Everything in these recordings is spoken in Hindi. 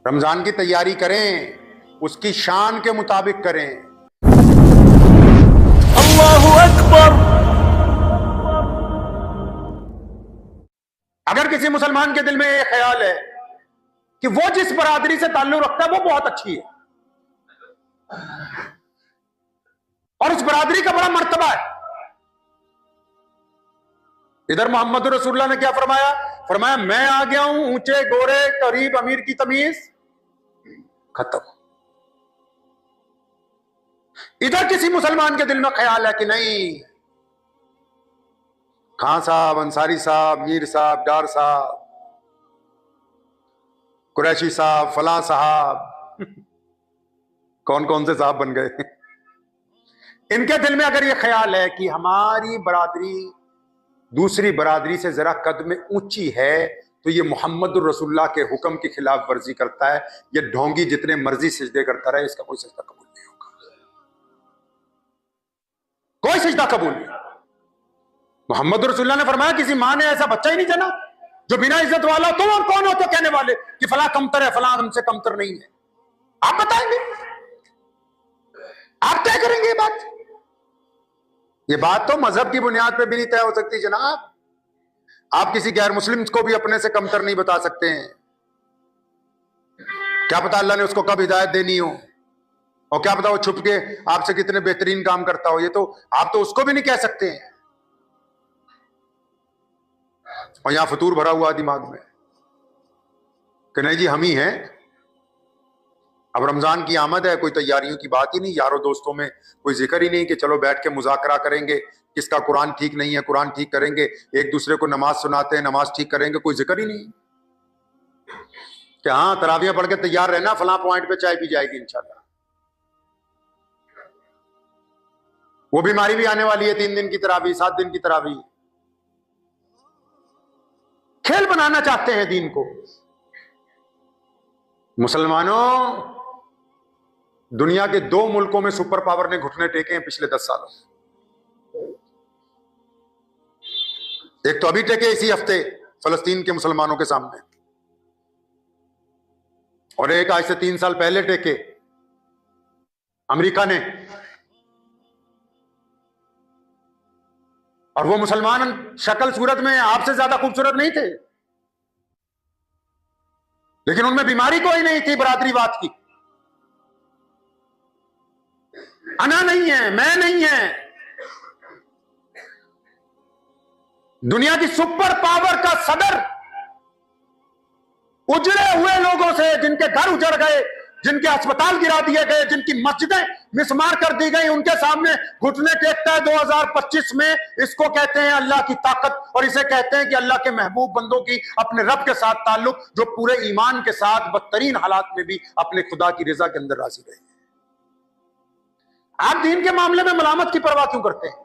रमजान की तैयारी करें, उसकी शान के मुताबिक करें। अल्लाहु अकबर। अगर किसी मुसलमान के दिल में यह ख्याल है कि वो जिस बरादरी से ताल्लुक रखता है वो बहुत अच्छी है और उस बरादरी का बड़ा मर्तबा है, इधर मोहम्मद रसूलुल्लाह ने क्या फरमाया? फरमाया मैं आ गया हूं ऊंचे गोरे गरीब अमीर की तमीज खत्म। इधर किसी मुसलमान के दिल में ख्याल है कि नहीं, खान साहब, अंसारी साहब, मीर साहब, डार साहब, कुरैशी साहब, फला साहब, कौन कौन से साहब बन गए। इनके दिल में अगर यह ख्याल है कि हमारी बरादरी दूसरी बरादरी से जरा कद में ऊंची है तो ये मोहम्मद रसूलुल्लाह के हुक्म की खिलाफ वर्जी करता है, ये ढोंगी जितने मर्जी सजदे करता रहे, इसका कोई सजदा कबूल नहीं होगा, कोई सजदा कबूल नहीं। मोहम्मद रसूलुल्लाह ने फरमाया किसी मां ने ऐसा बच्चा ही नहीं जना जो बिना इज्जत वाला, तुम और कौन हो तो कहने वाले कि फला कमतर है, फला हमसे कमतर नहीं है। आप बताएंगे, आप तय करेंगे ये बात तो मजहब की बुनियाद पे भी नहीं तय हो सकती जनाब। आप किसी गैर मुस्लिम को भी अपने से कमतर नहीं बता सकते हैं। क्या पता अल्लाह ने उसको कब हिदायत देनी हो, और क्या पता वो छुप के आपसे कितने बेहतरीन काम करता हो, ये तो आप तो उसको भी नहीं कह सकते हैं। और यहां फतूर भरा हुआ दिमाग में कि नहीं जी हम ही हैं। अब रमजान की आमद है, कोई तैयारियों की बात ही नहीं, यारों दोस्तों में कोई जिक्र ही नहीं कि चलो बैठ के मुज़ाकरा करेंगे, किसका कुरान ठीक नहीं है कुरान ठीक करेंगे, एक दूसरे को नमाज सुनाते हैं नमाज ठीक करेंगे, कोई जिक्र ही नहीं कि हाँ तरावियां पढ़ के तैयार रहना, फलां पॉइंट पे चाय पी जाएगी इंशाल्लाह। वो बीमारी भी आने वाली है, 3 दिन की तरावी, 7 दिन की तरावी। खेल बनाना चाहते हैं दीन को। मुसलमानों, दुनिया के 2 मुल्कों में सुपर पावर ने घुटने टेके हैं पिछले 10 सालों। एक तो अभी टेके इसी हफ्ते फलस्तीन के मुसलमानों के सामने, और एक आज से 3 साल पहले टेके अमेरिका ने। और वो मुसलमान शक्ल सूरत में आपसे ज्यादा खूबसूरत नहीं थे, लेकिन उनमें बीमारी कोई नहीं थी बरादरीवाद की। अना नहीं है, मैं नहीं है। दुनिया की सुपर पावर का सदर उजड़े हुए लोगों से, जिनके घर उजड़ गए, जिनके अस्पताल गिरा दिए गए, जिनकी मस्जिदें मिसमार कर दी गई, उनके सामने घुटने टेकता है 2025 में। इसको कहते हैं अल्लाह की ताकत, और इसे कहते हैं कि अल्लाह के महबूब बंदों की अपने रब के साथ ताल्लुक, जो पूरे ईमान के साथ बदतरीन हालात में भी अपने खुदा की रजा के अंदर राजी रहे। आप दीन के मामले में मलामत की परवाह क्यों करते हैं?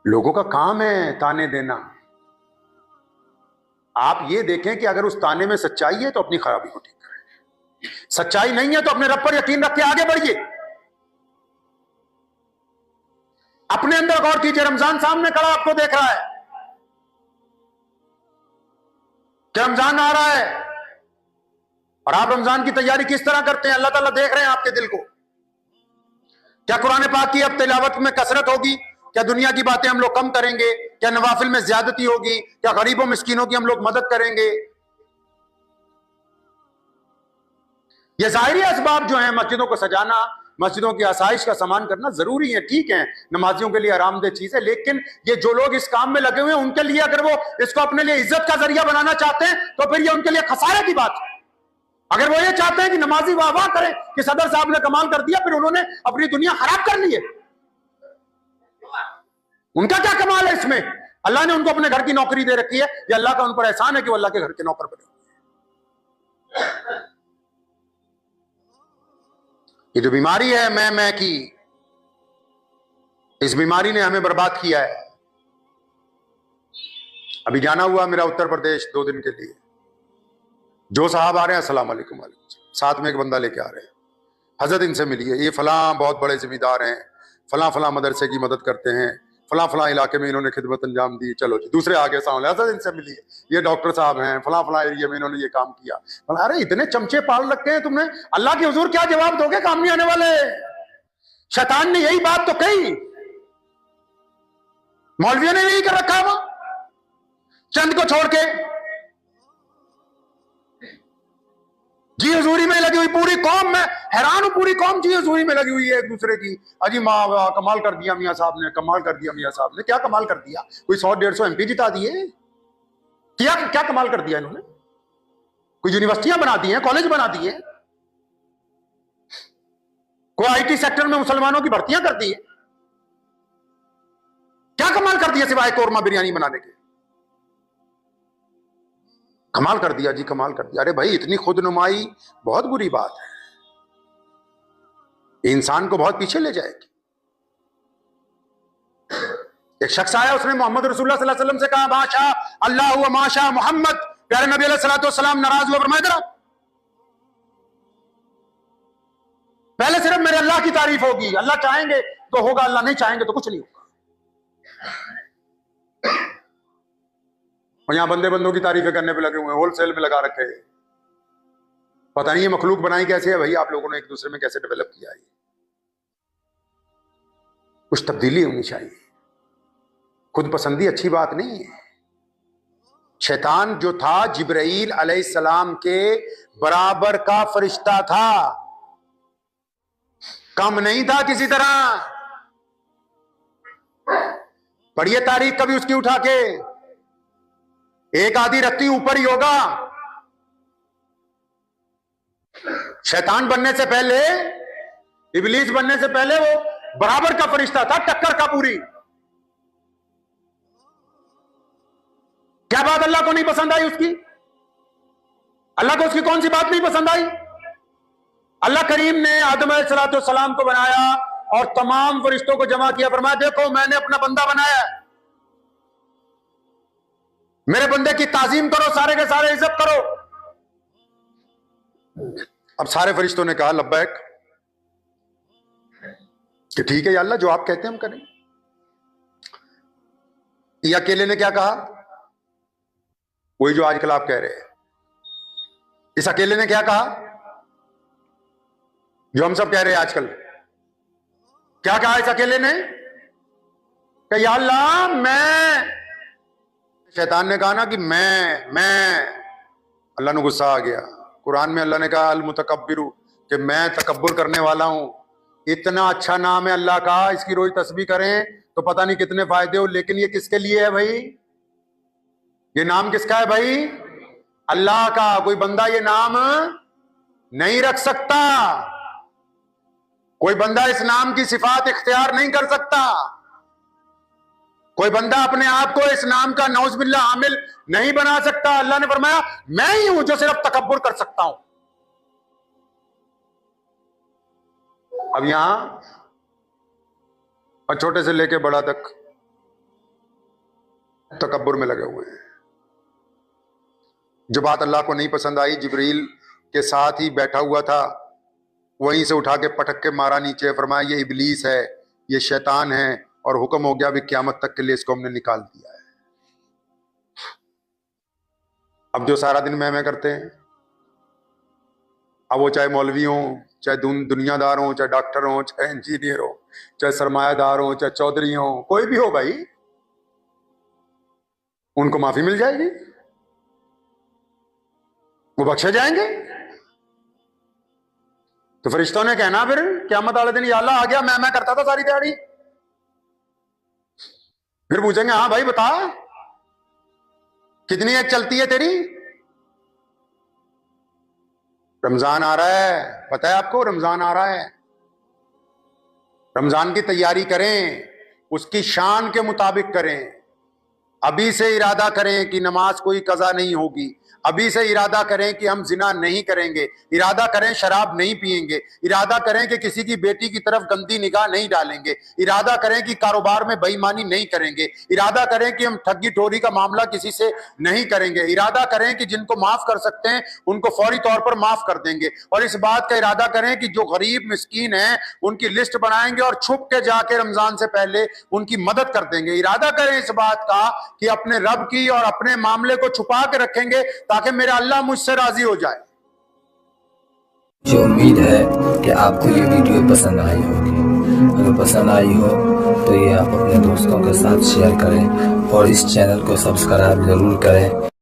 लोगों का काम है ताने देना। आप ये देखें कि अगर उस ताने में सच्चाई है तो अपनी खराबी को ठीक करें, सच्चाई नहीं है तो अपने रब पर यकीन रख के आगे बढ़िए। अपने अंदर गौर कीजिए, रमजान सामने खड़ा आपको देख रहा है कि रमजान आ रहा है, और आप रमजान की तैयारी किस तरह करते हैं? अल्लाह ताला देख रहे हैं आपके दिल को। क्या कुरान पाक की अब तिलावत में कसरत होगी? क्या दुनिया की बातें हम लोग कम करेंगे? क्या नवाफिल में ज्यादती होगी? क्या गरीबों मिस्कीनों की हम लोग मदद करेंगे? ये ज़ाहिरी असबाब जो हैं, मस्जिदों को सजाना, मस्जिदों की आसाइश का सामान करना जरूरी है, ठीक है, नमाजियों के लिए आरामदेह चीज है, लेकिन ये जो लोग इस काम में लगे हुए हैं उनके लिए अगर वो इसको अपने लिए इज्जत का जरिया बनाना चाहते हैं तो फिर ये उनके लिए खसारे की बात है। अगर वो ये चाहते हैं कि नमाजी वाह वाह करें कि सदर साहब ने कमाल कर दिया, फिर उन्होंने अपनी दुनिया खराब कर ली है, उनका क्या कमाल है इसमें? अल्लाह ने उनको अपने घर की नौकरी दे रखी है, ये अल्लाह का उन पर एहसान है कि वो अल्लाह के घर के नौकर बने। ये जो बीमारी है मैं की, इस बीमारी ने हमें बर्बाद किया है। अभी जाना हुआ मेरा उत्तर प्रदेश 2 दिन के लिए, जो साहब आ रहे हैं अस्सलाम वालेकुम, साथ में एक बंदा लेके आ रहे हैं, हजरत इनसे मिलिए, ये फलां बहुत बड़े जिम्मेदार हैं, फलां फलां मदरसे की मदद करते हैं, फला फला इलाके में इन्होंने खिदमत अंजाम दी, चलो जी दूसरे आगे सांवले ऐसा इनसे मिलिए, ये डॉक्टर साहब हैं, फला फला एरिया में इन्होंने ये काम किया। अरे इतने चमचे पाल रखे हैं तुमने, अल्लाह के हुजूर क्या जवाब दोगे काम नहीं आने वाले? शैतान ने यही बात तो कही, मौलवियों ने यही कर रखा हुआ, चंद को छोड़ के। जी हजूरी में लगी हुई पूरी कौम, में हैरान हूं, पूरी कौम जी हजूरी में लगी हुई है एक दूसरे की। अजी माँ कमाल कर दिया मियाँ साहब ने, कमाल कर दिया मियाँ साहब ने। क्या कमाल कर दिया? कोई 100-150 MP जिता दिए? क्या क्या कमाल कर दिया इन्होंने? कोई यूनिवर्सिटियां बना दी हैं, कॉलेज बना दिए, कोई IT सेक्टर में मुसलमानों की भर्तियां कर दी है। क्या कमाल कर दिया सिवाय कोरमा बिरयानी बनाने के? कमाल कर दिया जी, कमाल कर दिया। अरे भाई इतनी खुदनुमाई बहुत बुरी बात है, इंसान को बहुत पीछे ले जाएगी। एक शख्स आया, उसने मोहम्मद रसूलुल्लाह सल्लल्लाहु अलैहि वसल्लम से कहा माशा अल्लाह हुआ माशा मोहम्मद। प्यारे नबी अलैहिस्सलाम नाराज हुआ, फरमाया जरा पहले सिर्फ मेरे अल्लाह की तारीफ होगी, अल्लाह चाहेंगे तो होगा, अल्लाह नहीं चाहेंगे तो कुछ नहीं होगा। और यहां बंदे बंदों की तारीफें करने पे लगे हुए हैं, होलसेल में लगा रखे हैं। पता नहीं ये मखलूक बनाई कैसे है भाई, आप लोगों ने एक दूसरे में कैसे डेवलप किया है। कुछ तब्दीली होनी चाहिए, खुद पसंदी अच्छी बात नहीं है। शैतान जो था जिब्राईल अलैहिस्सलाम के बराबर का फरिश्ता था, कम नहीं था किसी तरह। पढ़िए तारीख कभी उसकी उठा के, एक आधी रत्ती ऊपर ही होगा। शैतान बनने से पहले, इबलीस बनने से पहले वो बराबर का फरिश्ता था, टक्कर का पूरी। क्या बात अल्लाह को नहीं पसंद आई उसकी? अल्लाह को उसकी कौन सी बात नहीं पसंद आई? अल्लाह करीम ने आदम अलैहिस्सलाम को बनाया और तमाम फरिश्तों को जमा किया, फरमाया देखो मैंने अपना बंदा बनाया, मेरे बंदे की ताजीम करो, सारे के सारे इज्जत करो। अब सारे फरिश्तों ने कहा लब्बैक, कि ठीक है या अल्लाह, जो आप कहते हैं हम करें। ये अकेले ने क्या कहा? वही जो आजकल आप कह रहे हैं। इस अकेले ने क्या कहा? जो हम सब कह रहे हैं आजकल। क्या कहा इस अकेले ने? कि या अल्लाह मैं। शैतान ने कहा ना कि मैं। अल्लाह ने गुस्सा आ गया। कुरान में अल्लाह ने कहा अल मुतकब्बिरु, कि मैं तकब्बुर करने वाला हूं। इतना अच्छा नाम है अल्लाह का, इसकी रोज तस्बीह करें तो पता नहीं कितने फायदे हो। लेकिन ये किसके लिए है भाई? ये नाम किसका है भाई? अल्लाह का। कोई बंदा ये नाम नहीं रख सकता, कोई बंदा इस नाम की सिफात इख्तियार नहीं कर सकता, कोई बंदा अपने आप को इस नाम का नौज़बिल्लाह आमिल नहीं बना सकता। अल्लाह ने फरमाया मैं ही हूं जो सिर्फ तकब्बुर कर सकता हूं। अब यहां और छोटे से लेके बड़ा तक तकब्बुर में लगे हुए हैं। जो बात अल्लाह को नहीं पसंद आई, जिब्रील के साथ ही बैठा हुआ था, वहीं से उठा के पटक के मारा नीचे। फरमाया ये इबलीस है, ये शैतान है, और हुक्म हो गया भी क़यामत तक के लिए इसको हमने निकाल दिया है। अब जो सारा दिन मैं करते हैं, अब वो चाहे मौलवी हो, चाहे दुनियादार हो, चाहे डॉक्टर हो, चाहे इंजीनियर हो, चाहे सरमायादार हो, चाहे चौधरी हो, कोई भी हो भाई, उनको माफी मिल जाएगी, वो बख्शे जाएंगे। तो फरिश्तों ने कहना फिर क़यामत वाले दिन, या अल्लाह आ गया, मैं करता था सारी तैयारी। फिर पूछेंगे हाँ भाई बता कितनी एक चलती है तेरी? रमजान आ रहा है, पता है आपको रमजान आ रहा है। रमजान की तैयारी करें, उसकी शान के मुताबिक करें। अभी से इरादा करें कि नमाज कोई कज़ा नहीं होगी, अभी से इरादा करें कि हम जिना नहीं करेंगे, इरादा करें शराब नहीं पिएंगे, इरादा करें कि किसी की बेटी की तरफ गंदी निगाह नहीं डालेंगे, इरादा करें कि कारोबार में बेईमानी नहीं करेंगे, इरादा करें कि हम ठगी ठोरी का मामला किसी से नहीं करेंगे, इरादा करें कि जिनको माफ कर सकते हैं उनको फौरी तौर पर माफ कर देंगे, और इस बात का इरादा करें कि जो गरीब मिस्कीन हैं उनकी लिस्ट बनाएंगे और छुप के जाके रमजान से पहले उनकी मदद कर देंगे। इरादा करें इस बात का कि अपने रब की और अपने मामले को छुपा के रखेंगे ताकि मेरा अल्लाह मुझसे राजी हो जाए। मुझे उम्मीद है कि आपको ये वीडियो पसंद आई होगी। अगर पसंद आई हो तो ये आप अपने दोस्तों के साथ शेयर करें और इस चैनल को सब्सक्राइब जरूर करें।